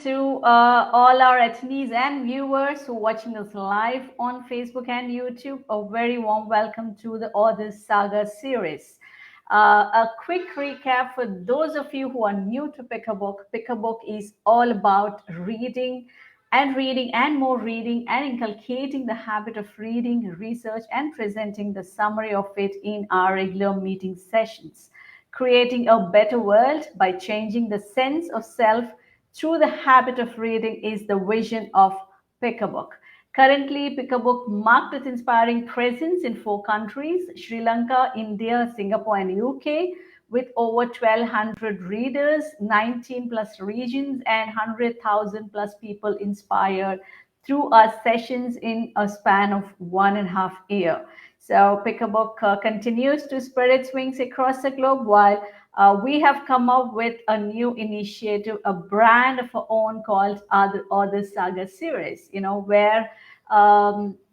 to all our attendees and viewers who are watching us live on Facebook and YouTube. A very warm welcome to the Authors Saga series. A quick recap for those of you who are new to Pick a Book. Pick a Book is all about reading and more reading and inculcating the habit of reading, research, and presenting the summary of it in our regular meeting sessions. Creating a better world by changing the sense of self through the habit of reading is the vision of Pick a Book. Currently, Pick a Book marked its inspiring presence in 4 countries: Sri Lanka, India, Singapore, and UK, with over 1,200 readers, 19 plus regions, and 100,000 plus people inspired through our sessions in a span of 1.5 years. So Pick a Book continues to spread its wings across the globe while we have come up with a new initiative, a brand of our own called Author Saga series, wherein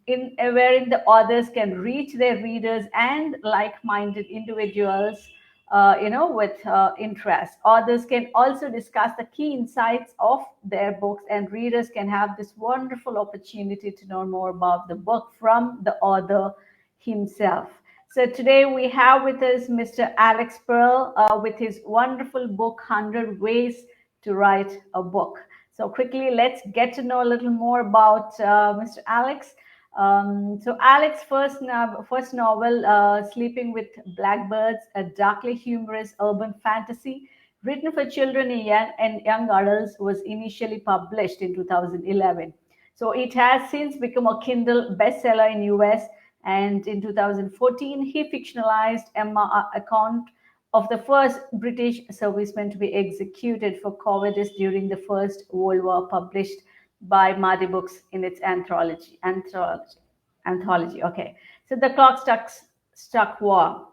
the authors can reach their readers and like-minded individuals, with interest. Authors can also discuss the key insights of their books, and readers can have this wonderful opportunity to know more about the book from the author himself. So today we have with us Mr. Alex Perl with his wonderful book, 100 Ways to Write a Book. So quickly, let's get to know a little more about Mr. Alex. So Alex's first novel, Sleeping with Blackbirds, a darkly humorous urban fantasy written for children and young adults, was initially published in 2011. So it has since become a Kindle bestseller in US, and in 2014, he fictionalized Emma account of the first British serviceman to be executed for cowardice during the First World War, published by Mardi Books in its anthology. Okay, so the clock struck war.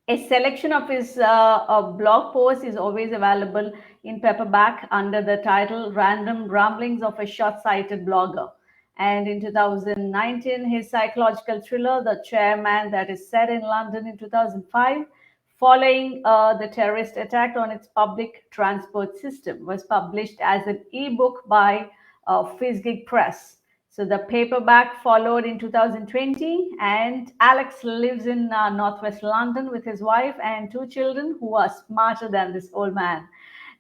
A selection of his blog posts is always available in paperback under the title Random Ramblings of a Short-Sighted Blogger. And in 2019, his psychological thriller, The Chairman, that is set in London in 2005, following the terrorist attack on its public transport system, was published as an ebook by Fizgig Press. So the paperback followed in 2020, and Alex lives in Northwest London with his wife and 2 children who are smarter than this old man.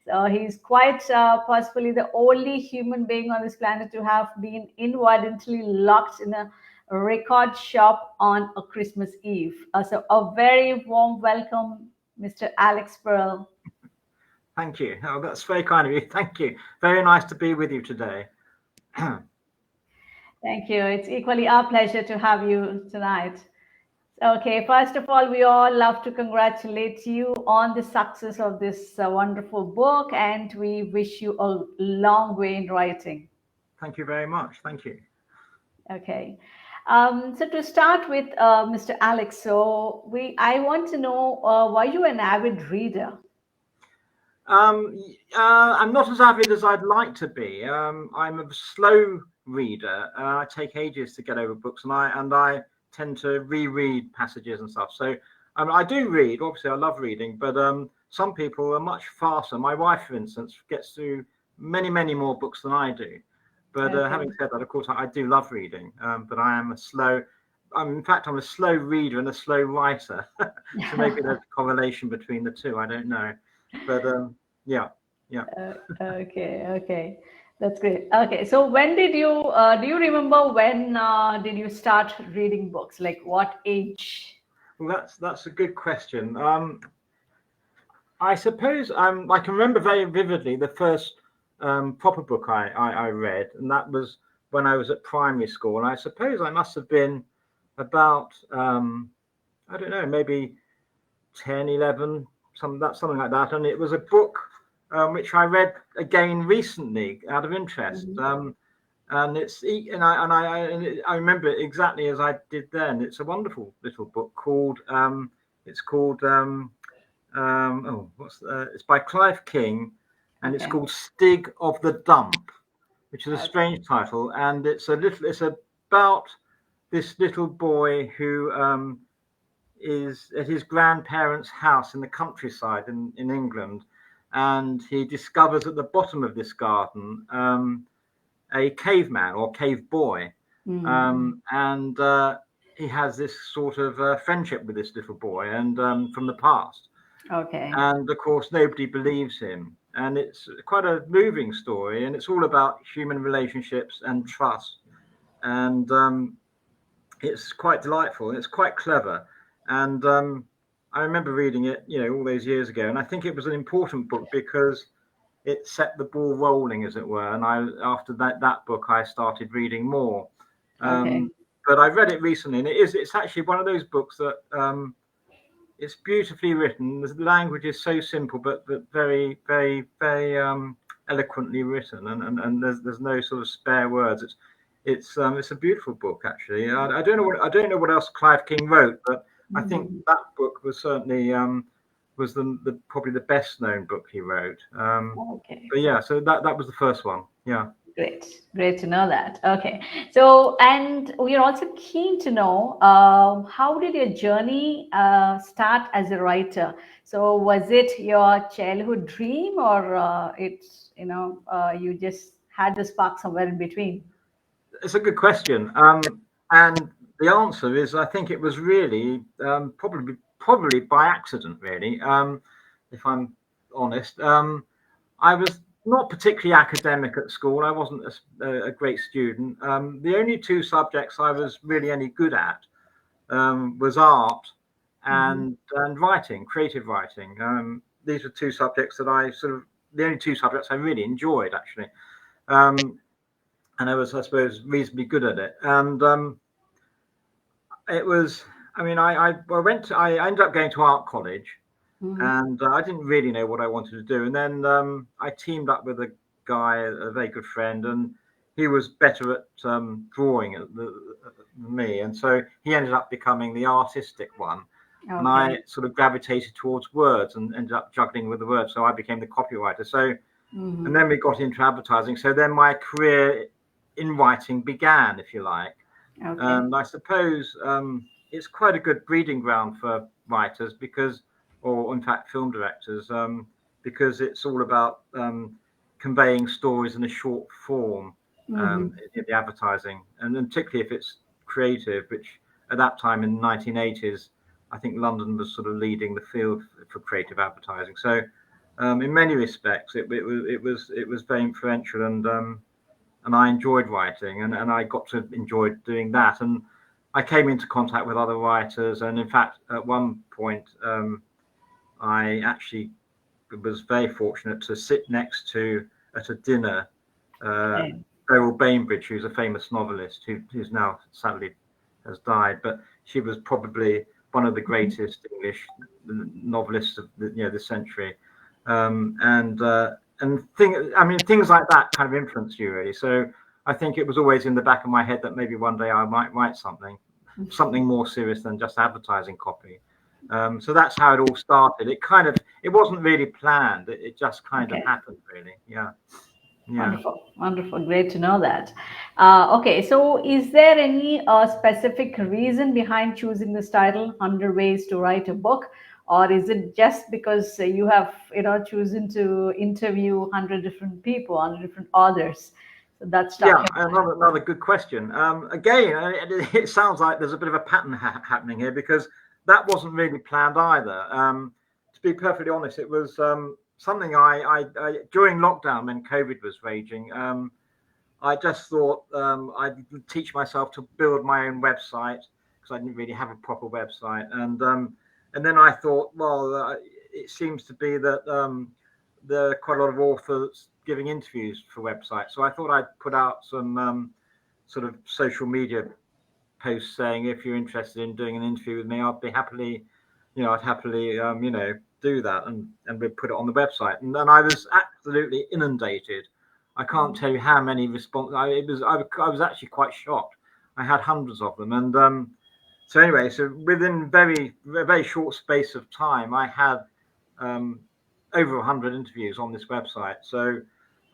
So he's quite possibly the only human being on this planet to have been inadvertently locked in a record shop on a Christmas Eve. So a very warm welcome, Mr. Alex Perl. Thank you. Oh, that's very kind of you. Thank you. Very nice to be with you today. Thank you. It's equally our pleasure to have you tonight. Okay, first of all, we all love to congratulate you on the success of this wonderful book, and we wish you a long way in writing. Thank you very much. Thank you. Okay. So to start with, Mr. Alex, I want to know, were you an avid reader? I'm not as avid as I'd like to be. I'm a slow reader. I take ages to get over books, and I tend to reread passages and stuff. So I do read. Obviously, I love reading, but some people are much faster. My wife, for instance, gets through many more books than I do. But Okay. Having said that, of course, I do love reading. But I am in fact, I'm a slow reader and a slow writer. So maybe there's a correlation between the two. I don't know. But yeah. Okay. That's great. Okay, so when did you do you remember when did you start reading books? Like what age? Well, that's a good question. I suppose I can remember very vividly the first proper book I read, and that was when I was at primary school. And I suppose I must have been about I don't know, maybe 10, 11, something like that. And it was a book which I read again recently out of interest. Mm-hmm. I remember it exactly as I did then. It's a wonderful little book called it's by Clive King, and it's called Stig of the Dump, which is a strange title. And it's about this little boy who is at his grandparents' house in the countryside in England. and he discovers at the bottom of this garden a caveman or cave boy, and he has this sort of friendship with this little boy, and from the past. Okay. And of course, nobody believes him, and it's quite a moving story, and it's all about human relationships and trust, and it's quite delightful and it's quite clever. And I remember reading it, all those years ago, and I think it was an important book because it set the ball rolling, as it were. And after that book, I started reading more. Okay. But I read it recently, and it's actually one of those books that it's beautifully written. The language is so simple, but very, very, very eloquently written, and there's no sort of spare words. It's a beautiful book, actually. I don't know what else Clive King wrote, but I think that book was certainly was the probably the best known book he wrote. Okay. But yeah, so that was the first one. Yeah. Great to know that. Okay, so and we are also keen to know how did your journey start as a writer? So was it your childhood dream, or it's you just had the spark somewhere in between? It's a good question. And the answer is, I think it was really probably by accident, really. If I'm honest, I was not particularly academic at school. I wasn't a great student. The only two subjects I was really any good at was art and writing, creative writing. These were two subjects that the only two subjects I really enjoyed, actually. And I was, I suppose, reasonably good at it. And it was, I mean, I ended up going to art college, and I didn't really know what I wanted to do. And then I teamed up with a guy, a very good friend, and he was better at drawing than me. And so he ended up becoming the artistic one. And I sort of gravitated towards words and ended up juggling with the words. So I became the copywriter. So, and then we got into advertising. So then my career in writing began, if you like. And I suppose it's quite a good breeding ground for writers or in fact film directors, because it's all about conveying stories in a short form in the advertising, and then particularly if it's creative, which at that time in the 1980s, I think London was sort of leading the field for creative advertising. So in many respects, it was very influential, and I enjoyed writing, and I got to enjoy doing that. And I came into contact with other writers, and in fact, at one point, I actually was very fortunate to sit next to at a dinner Perl, who's a famous novelist who's now sadly has died, but she was probably one of the greatest English novelists of the century, things like that kind of influence you, really. So I think it was always in the back of my head that maybe one day I might write something more serious than just advertising copy. So that's how it all started. It wasn't really planned. It just kind of happened, really. Yeah. Wonderful. Great to know that. Okay, so is there any specific reason behind choosing this title, 100 Ways to Write a Book? Or is it just because you have, chosen to interview 100 different people, 100 different authors? So that's another good question. Again, it sounds like there's a bit of a pattern happening here, because that wasn't really planned either. To be perfectly honest, it was something I during lockdown when COVID was raging. I just thought I'd teach myself to build my own website, because I didn't really have a proper website, and then I thought, well, it seems to be that there are quite a lot of authors giving interviews for websites. So I thought I'd put out some sort of social media posts saying, if you're interested in doing an interview with me, I'd happily do that, and we'd put it on the website. And then I was absolutely inundated. I can't tell you how many responses. I was actually quite shocked. I had hundreds of them, and so anyway, so within a very short space of time, I had over 100 interviews on this website. So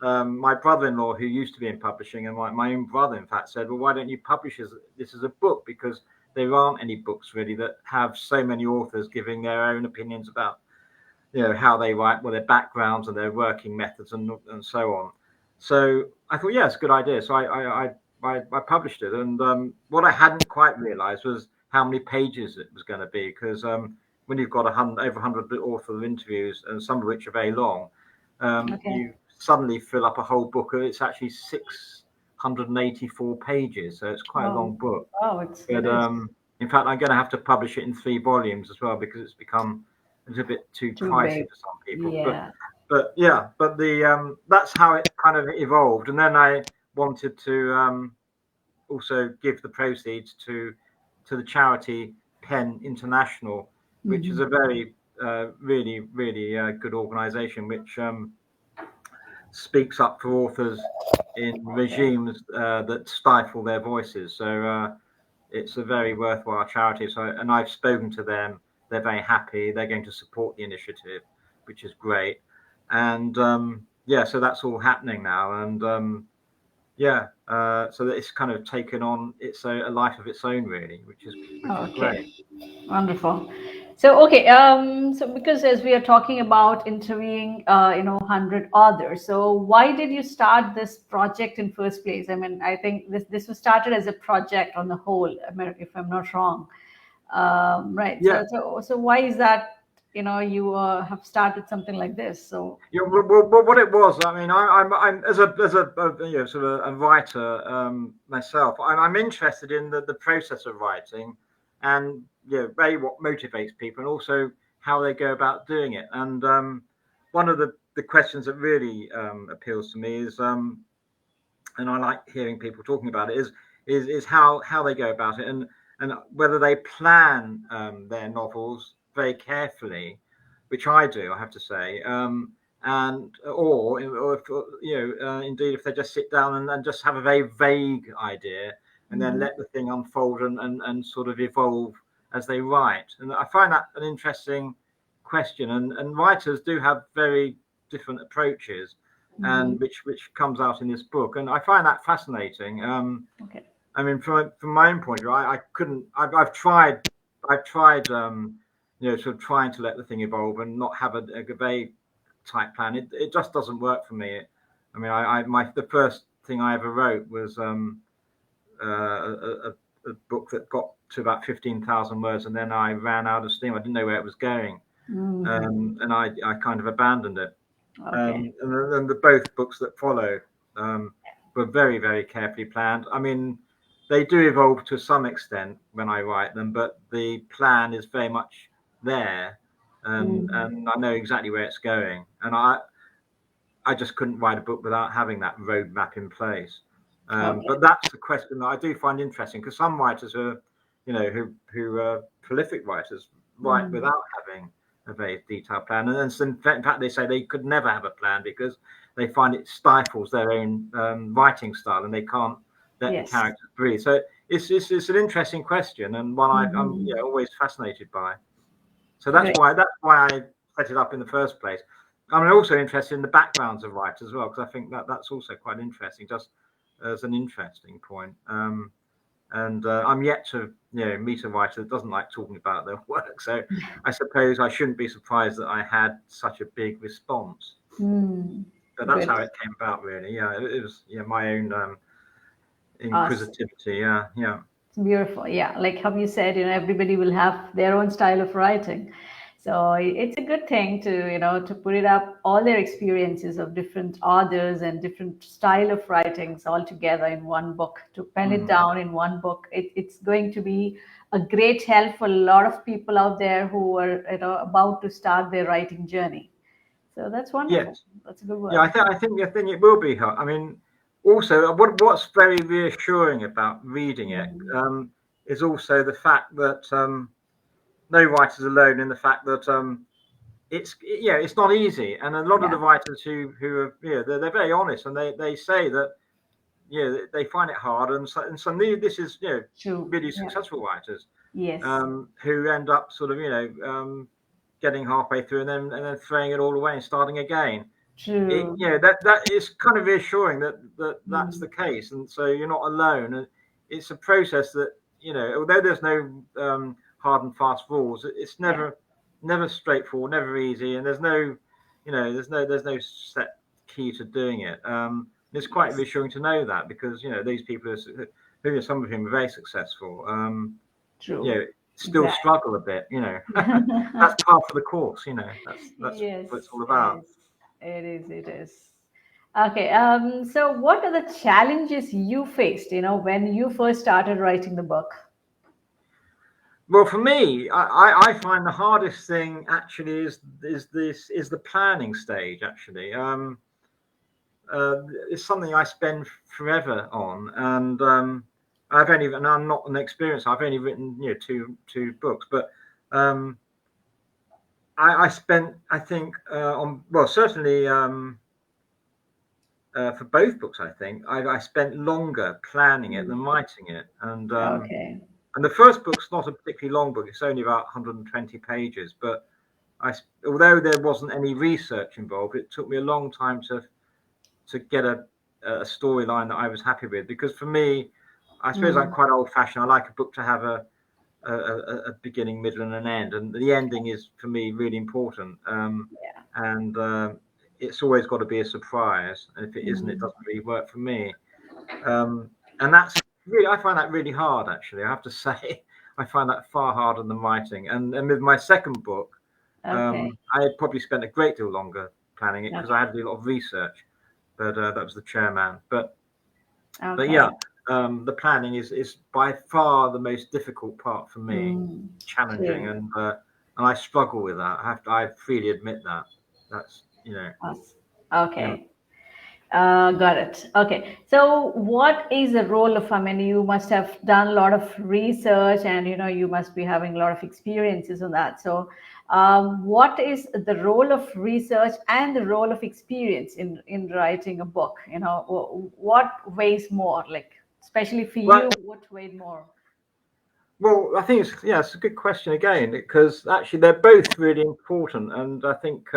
my brother-in-law, who used to be in publishing, and my own brother, in fact, said, well, why don't you publish this as a book? Because there aren't any books really that have so many authors giving their own opinions about how they write, their backgrounds and their working methods and so on. So I thought, yeah, it's a good idea. So I published it, and what I hadn't quite realised was how many pages it was going to be, because when you've got over 100 author interviews, and some of which are very long, you suddenly fill up a whole book. It's actually 684 pages, so it's quite a long book. Oh, but in fact, I'm going to have to publish it in 3 volumes as well, because it's become a little bit too pricey for some people. Yeah. But the that's how it kind of evolved, and then I wanted to also give the proceeds to the charity Penn International, which is a very really good organisation, which speaks up for authors in regimes that stifle their voices. So it's a very worthwhile charity. So, and I've spoken to them. They're very happy. They're going to support the initiative, which is great. And so that's all happening now. And so that it's kind of taken on a life of its own, really, which is great. Wonderful. So so because as we are talking about interviewing 100 authors, so why did you start this project in first place? I mean, I think this was started as a project on the whole, if I'm not wrong, right? Yeah. So why is that? You have started something like this. So well, what it was, I mean, I'm as a sort of a writer myself. I'm interested in the process of writing, and what motivates people, and also how they go about doing it. And one of the questions that really appeals to me is, and I like hearing people talking about it, is how they go about it, and whether they plan their novels very carefully, which I do, I have to say, or indeed, if they just sit down and just have a very vague idea, and then let the thing unfold and sort of evolve as they write. And I find that an interesting question, and writers do have very different approaches, and which comes out in this book, and I find that fascinating. I mean, from my own point of view, I couldn't. I've tried, sort of trying to let the thing evolve and not have a very tight plan. It just doesn't work for me. I mean, the first thing I ever wrote was a book that got to about 15,000 words, and then I ran out of steam. I didn't know where it was going, and I kind of abandoned it. And then both books that follow were very, very carefully planned. I mean, they do evolve to some extent when I write them, but the plan is very much there, and I know exactly where it's going. And I just couldn't write a book without having that roadmap in place. But that's a question that I do find interesting, because some writers are, who are prolific writers, write without having a very detailed plan. And then in fact, they say they could never have a plan because they find it stifles their own writing style, and they can't let the characters breathe. So it's an interesting question, and one I'm always fascinated by. So that's why I set it up in the first place. I'm also interested in the backgrounds of writers as well, because I think that's also quite interesting, just as an interesting point. And I'm yet to meet a writer that doesn't like talking about their work. So I suppose I shouldn't be surprised that I had such a big response. But that's how it came about, really. Yeah, it was my own inquisitivity. Yeah. It's beautiful. Yeah, like how you said, everybody will have their own style of writing. So it's a good thing to put it up, all their experiences of different authors and different style of writings all together in one book, to pen it down in one book. It's going to be a great help for a lot of people out there who are about to start their writing journey. So that's wonderful. Yes. That's a good word. Yeah, I think it will be help. I mean, also what's very reassuring about reading it is also the fact that no writer's alone in the fact that it's not easy, and a lot of the writers who are they're very honest, and they say that they find it hard, and some this is really successful writers who end up sort of getting halfway through and then throwing it all away and starting again. True. That is kind of reassuring that's the case, and so you're not alone, and it's a process that although there's no hard and fast rules, it's never never straightforward, never easy, and there's no, there's no set key to doing it. It's quite Yes. reassuring to know that, because these people who some of whom are very successful, True. still Exactly. struggle a bit. That's part of the course. That's Yes, what it's all it about. is. It is. It is. Okay. So, what are the challenges you faced? When you first started writing the book. Well, for me, I find the hardest thing actually is the planning stage. Actually, it's something I spend forever on, and and I'm not an experienced. I've only written two books, but um, I spent, I think, on, well, certainly, for both books, I think I spent longer planning it than writing it, Okay. and the first book's not a particularly long book. It's only about 120 pages, but although there wasn't any research involved, it took me a long time to get a storyline that I was happy with. Because for me, I suppose I'm Mm. quite old-fashioned. I like a book to have a beginning, middle, and an end, and the ending is for me really important. Yeah. And It's always got to be a surprise, and if it isn't, it Mm. doesn't really work for me. And that's really, I find that really hard, actually. I have to say, I find that far harder than writing. And with my second book, Okay. I had probably spent a great deal longer planning it, because I Okay. had to do a lot of research. But that was the chairman. But yeah, Okay. the planning is by far the most difficult part for me, Mm. challenging, True. and I struggle with that. I freely admit that. That's Awesome. yeah. Okay. Got it. Okay. So, what is the role of, I mean, you must have done a lot of research and, you must be having a lot of experiences on that. So, what is the role of research and the role of experience in writing a book? What weighs more, like, especially for Well, you, what weighed more? well, I think it's a good question again, because actually they're both really important, and I think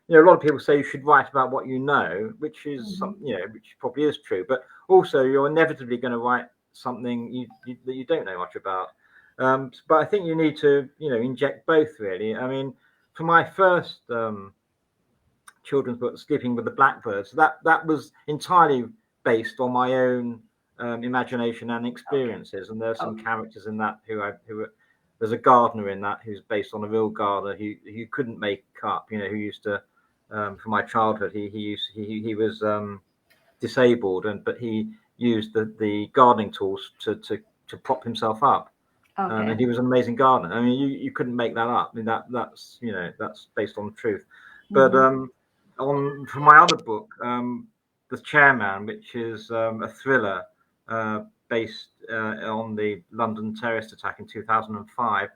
a lot of people say you should write about what you know, which is Hmm. which probably is true, but also you're inevitably going to write something that you don't know much about. But I think you need to inject both, really. I mean, for my first children's book, Sleeping with the Blackbirds, that was entirely based on my own imagination and Okay. experiences. And there's some Okay. characters in that there's a gardener in that who's based on a real gardener who couldn't make up, who used to, from my childhood, he was disabled, but he used the gardening tools to prop himself up. And Okay. he was an amazing gardener. I mean, you couldn't make that up. I mean, that's based on the truth. But Hmm. on for my other book, The Chairman, which is a thriller based on the London terrorist attack in 2005,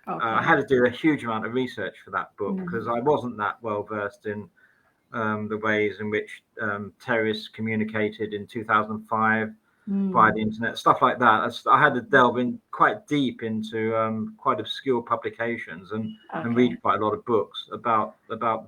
I Okay. had to do a huge amount of research for that book, because Mm. I wasn't that well versed in the ways in which terrorists communicated in 2005 via Mm. the internet, stuff like that. I had to delve in quite deep into quite obscure publications, and Okay. read quite a lot of books about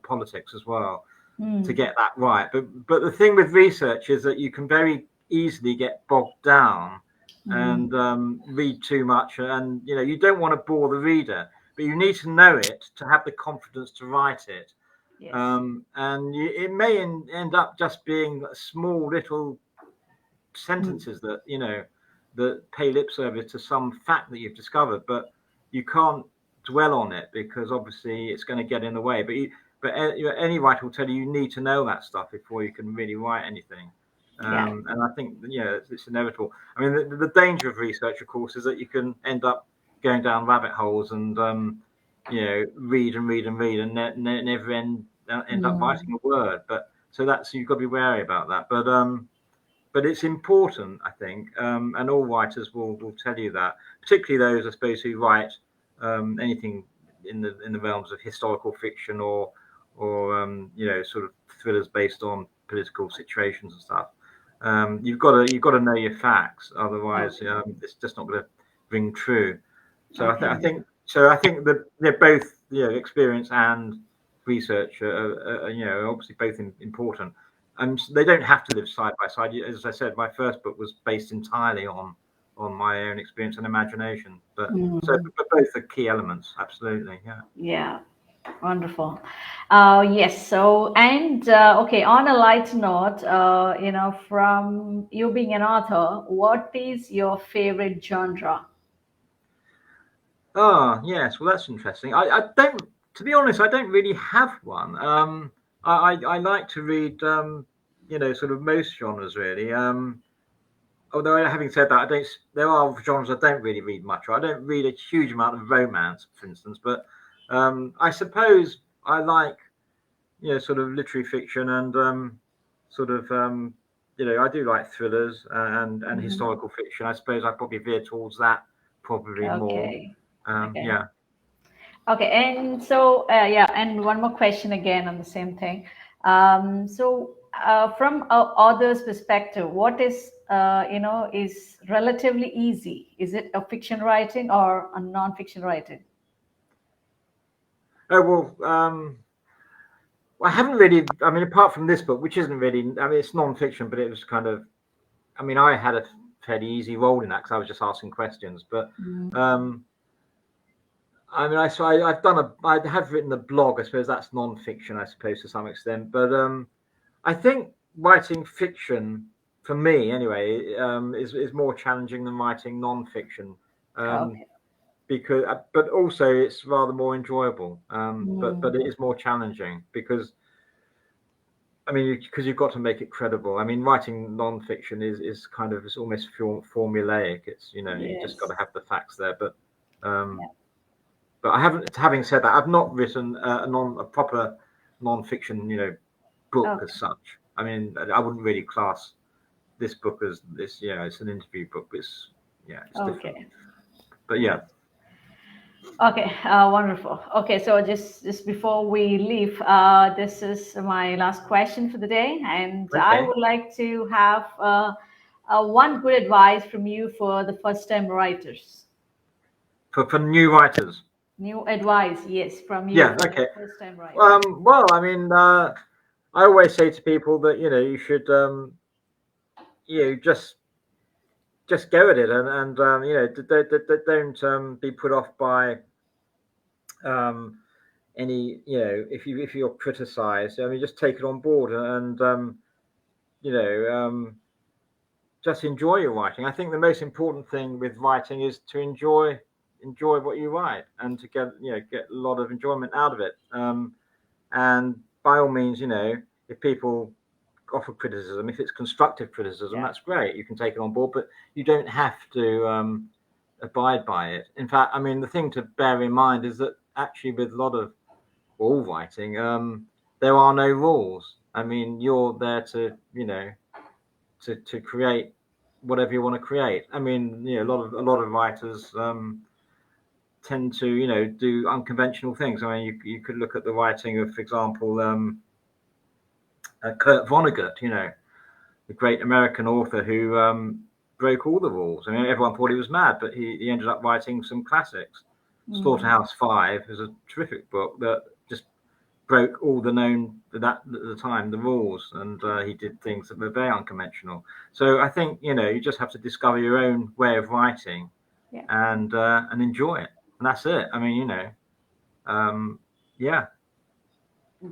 politics as well, to Mm. get that right. But the thing with research is that you can very easily get bogged down Mm. and read too much, and you don't want to bore the reader, but you need to know it to have the confidence to write it. Yes. It may end up just being small little Mm. sentences that pay lip service to some fact that you've discovered, but you can't dwell on it, because obviously it's going to get in the way. Any writer will tell you need to know that stuff before you can really write anything. Yeah. And I think it's inevitable. I mean, the danger of research, of course, is that you can end up going down rabbit holes and read and read and read, and never end up Mm. writing a word. But so that's, you've got to be wary about that. But it's important, I think, and all writers will tell you that, particularly those, I suppose, who write anything in the realms of historical fiction, or sort of thrillers based on political situations and stuff. You've got to know your facts, otherwise Okay. it's just not going to ring true. So I Okay. think that they're both, experience and research are obviously both important, and they don't have to live side by side. As I said, my first book was based entirely on my own experience and imagination. But Mm. both are key elements, absolutely. Yeah. Yeah. Wonderful. Yes. So, and okay, on a light note, from you being an author, what is your favorite genre? Oh, yes. Well, that's interesting. I don't, to be honest, I don't really have one. I like to read, sort of most genres really. Although having said that, I don't. There are genres I don't really read much. I don't read a huge amount of romance, for instance. But I suppose I like, sort of literary fiction and sort of, I do like thrillers and Hmm. historical fiction. I suppose I probably veer towards that probably more. Okay. Okay. Yeah. Okay. And so, yeah, and one more question again on the same thing. From a author's perspective, what is relatively easy? Is it a fiction writing or a non-fiction writing? Oh well, I haven't really. I mean, apart from this book, which isn't really. I mean, it's non-fiction, but it was kind of. I mean, I had a fairly easy role in that because I was just asking questions. But Mm. um, I mean, I've done I have written a blog. I suppose that's non-fiction, I suppose, to some extent. But I think writing fiction, for me anyway, is more challenging than writing non-fiction. Um, Okay. because, but also it's rather more enjoyable. But Mm. it is more challenging because I mean, because you've got to make it credible. I mean, writing non-fiction is kind of it's almost formulaic. It's you just got Yes. to have the facts there. Um, Yeah. but I haven't. Having said that, I've not written a proper non-fiction book as Okay. such. I mean, I wouldn't really class this book as this. It's an interview book. It's it's different. Okay. But yeah, Okay, wonderful. Okay, so just before we leave, this is my last question for the day, and I okay. would like to have one good advice from you for the first-time writers. For new writers, New advice, yes, from you yeah, for the okay. first-time writers. Well, I mean, I always say to people that you should just go at it and don't be put off by um, any if you're criticized. I mean, just take it on board and you know just enjoy your writing. I think the most important thing with writing is to enjoy what you write and to get a lot of enjoyment out of it. And by all means, if people offer criticism, if it's constructive criticism, Yeah, that's great. You can take it on board, but you don't have to abide by it. In fact, I mean, the thing to bear in mind is that actually, with a lot of all writing, there are no rules. I mean, you're there to, to create whatever you want to create. I mean, a lot of writers tend to, do unconventional things. I mean, you could look at the writing of, for example, Kurt Vonnegut, the great American author who broke all the rules. I mean, everyone thought he was mad, but he ended up writing some classics. mm, Slaughterhouse Five is a terrific book that just broke all the known at the time the rules, and he did things that were very unconventional. So I think you just have to discover your own way of writing yeah, and enjoy it, and that's it. I mean, um, yeah,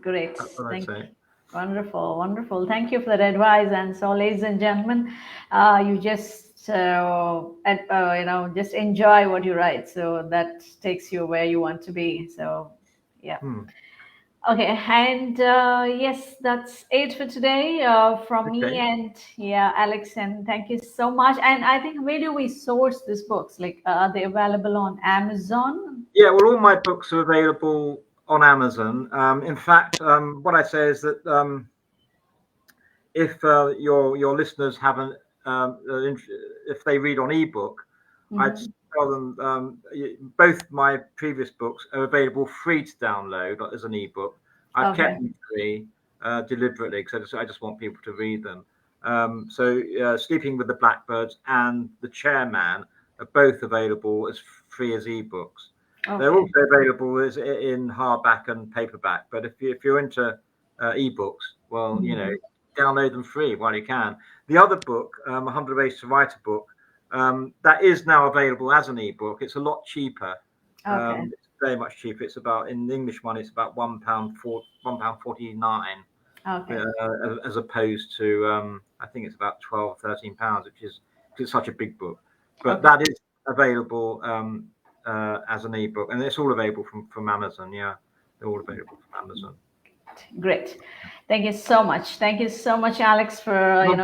great. that's what I'd Thank you. say. Wonderful, wonderful. Thank you for that advice. And so, ladies and gentlemen, you just just enjoy what you write. So that takes you where you want to be. So, yeah. Hmm. Okay, and yes, that's it for today from me Okay. and yeah, Alex. And thank you so much. And I think where do we source these books? Like, are they available on Amazon? Yeah, well, all my books are available on Amazon. In fact, what I say is that if your listeners haven't, if they read on ebook, I'd Hmm. tell them both my previous books are available free to download as an ebook. I've kept Okay. them free deliberately because I just want people to read them. So, Sleeping with the Blackbirds and The Chairman are both available as free as ebooks. They're Okay. also available as in hardback and paperback. But if you're into ebooks, well, Mhm. download them free while you can. The other book, 100 Ways to Write a Book, that is now available as an ebook. It's a lot cheaper. Okay. very much cheaper. It's about, in the English one, it's about £1.49, Okay. as opposed to I think it's about £12, £13, which is, because it's such a big book. But Okay. that is available as an ebook, and it's all available from Amazon. Yeah, they're all available from Amazon. Great. Thank you so much. Thank you so much, Alex, for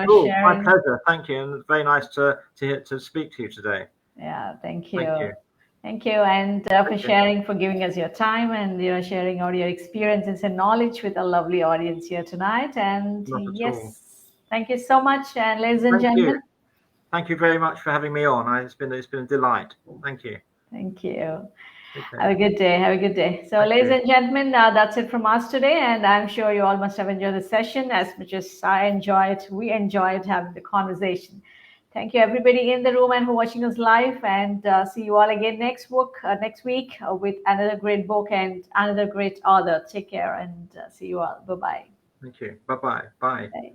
Cool. My sharing. pleasure. Thank you, and it's very nice to speak to you today. Yeah, thank you. Thank you. Thank you, and for sharing, for giving us your time, and sharing all your experiences and knowledge with a lovely audience here tonight. And Not at yes, all. thank you so much, and ladies and Thank you. gentlemen. Thank you very much for having me on. It's been a delight. Thank you. Thank you. Okay. Have a good day. Have a good day. So, Thank ladies you. and gentlemen, that's it from us today. And I'm sure you all must have enjoyed the session as much as I enjoyed. We enjoyed having the conversation. Thank you, everybody in the room and for watching us live. And see you all again next week with another great book and another great author. Take care and see you all. Bye-bye. Thank you. Bye-bye. Bye. Bye.